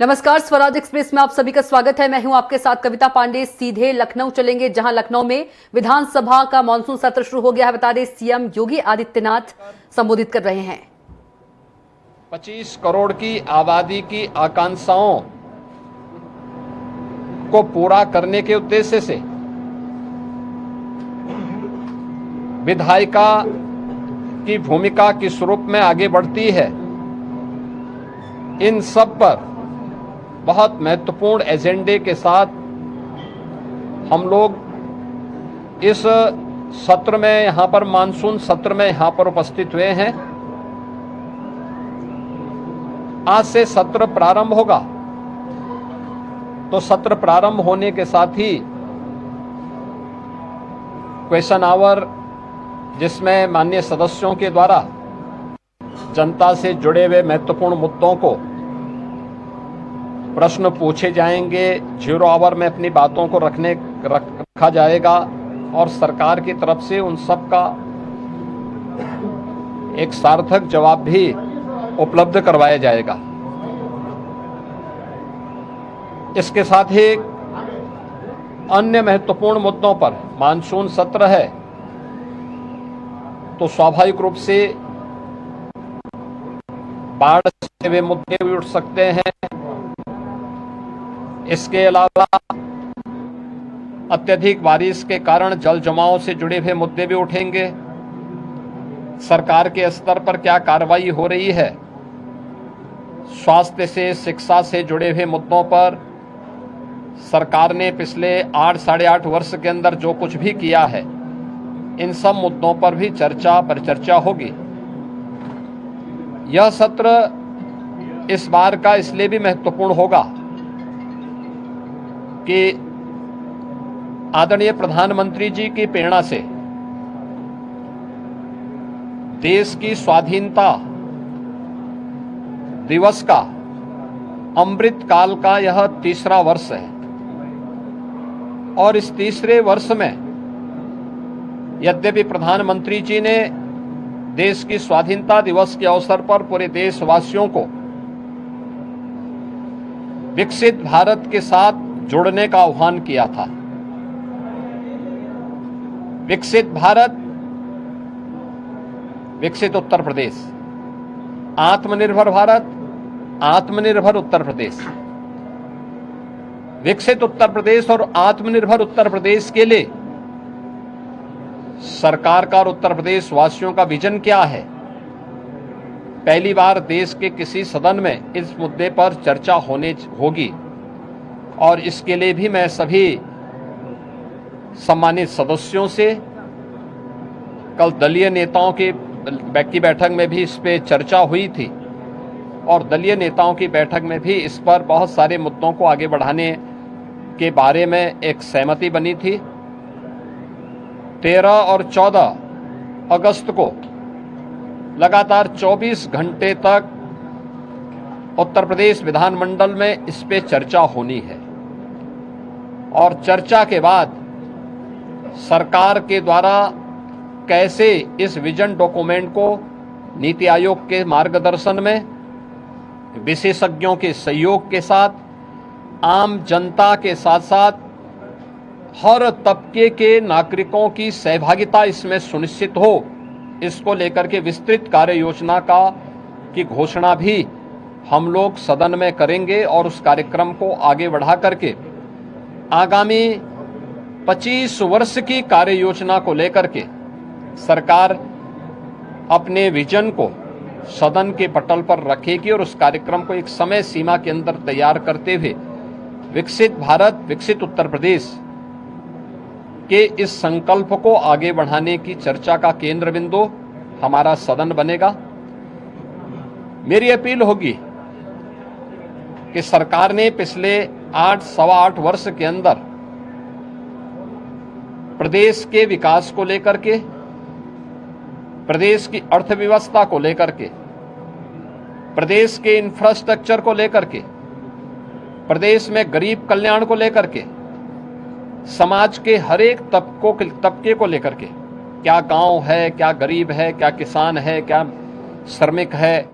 नमस्कार, स्वराज एक्सप्रेस में आप सभी का स्वागत है। मैं हूं आपके साथ कविता पांडे। सीधे लखनऊ चलेंगे, जहां लखनऊ में विधानसभा का मानसून सत्र शुरू हो गया है। बता दें, सीएम योगी आदित्यनाथ संबोधित कर रहे हैं। 25 करोड़ की आबादी की आकांक्षाओं को पूरा करने के उद्देश्य से विधायिका की भूमिका किस रूप में आगे बढ़ती है, इन सब पर बहुत महत्वपूर्ण एजेंडे के साथ हम लोग इस सत्र में, यहां पर मानसून सत्र में यहां पर उपस्थित हुए हैं। आज से सत्र प्रारंभ होगा, तो सत्र प्रारंभ होने के साथ ही क्वेश्चन आवर, जिसमें माननीय सदस्यों के द्वारा जनता से जुड़े हुए महत्वपूर्ण मुद्दों को प्रश्न पूछे जाएंगे। 0 आवर में अपनी बातों को रखा जाएगा और सरकार की तरफ से उन सब का एक सार्थक जवाब भी उपलब्ध करवाया जाएगा। इसके साथ ही अन्य महत्वपूर्ण मुद्दों पर मानसून सत्र है, तो स्वाभाविक रूप से बाढ़ से वे मुद्दे भी उठ सकते हैं। इसके अलावा अत्यधिक बारिश के कारण जल जमाव से जुड़े हुए मुद्दे भी उठेंगे। सरकार के स्तर पर क्या कार्रवाई हो रही है, स्वास्थ्य से, शिक्षा से जुड़े हुए मुद्दों पर सरकार ने पिछले 8 साढ़े 8 वर्ष के अंदर जो कुछ भी किया है, इन सब मुद्दों पर भी परिचर्चा होगी। यह सत्र इस बार का इसलिए भी महत्वपूर्ण होगा कि आदरणीय प्रधानमंत्री जी की प्रेरणा से देश की स्वाधीनता दिवस का अमृत काल का यह 3रा वर्ष है और इस 3रे वर्ष में यद्यपि प्रधानमंत्री जी ने देश की स्वाधीनता दिवस के अवसर पर पूरे देशवासियों को विकसित भारत के साथ जुड़ने का आह्वान किया था। विकसित भारत, विकसित उत्तर प्रदेश, आत्मनिर्भर भारत, आत्मनिर्भर उत्तर प्रदेश। विकसित उत्तर प्रदेश और आत्मनिर्भर उत्तर प्रदेश के लिए सरकार का और उत्तर प्रदेश वासियों का विजन क्या है, पहली बार देश के किसी सदन में इस मुद्दे पर चर्चा होगी और इसके लिए भी मैं सभी सम्मानित सदस्यों से, कल दलीय नेताओं की बैठक में भी इस पे चर्चा हुई थी और दलीय नेताओं की बैठक में भी इस पर बहुत सारे मुद्दों को आगे बढ़ाने के बारे में एक सहमति बनी थी। 13 और 14 अगस्त को लगातार 24 घंटे तक उत्तर प्रदेश विधानमंडल में इस पे चर्चा होनी है और चर्चा के बाद सरकार के द्वारा कैसे इस विजन डॉक्यूमेंट को नीति आयोग के मार्गदर्शन में, विशेषज्ञों के सहयोग के साथ, आम जनता के साथ साथ हर तबके के नागरिकों की सहभागिता इसमें सुनिश्चित हो, इसको लेकर के विस्तृत कार्य योजना की घोषणा भी हम लोग सदन में करेंगे और उस कार्यक्रम को आगे बढ़ा करके आगामी 25 वर्ष की कार्य योजना को लेकर के सरकार अपने विजन को सदन के पटल पर रखेगी और उस कार्यक्रम को एक समय सीमा के अंदर तैयार करते हुए विकसित भारत, विकसित उत्तर प्रदेश के इस संकल्प को आगे बढ़ाने की चर्चा का केंद्र बिंदु हमारा सदन बनेगा। मेरी अपील होगी कि सरकार ने पिछले 8 सवा 8 वर्ष के अंदर प्रदेश के विकास को लेकर के, प्रदेश की अर्थव्यवस्था को लेकर के, प्रदेश के इंफ्रास्ट्रक्चर को लेकर के, प्रदेश में गरीब कल्याण को लेकर के, समाज के हर एक तबके को लेकर के, क्या गांव है, क्या गरीब है, क्या किसान है, क्या श्रमिक है,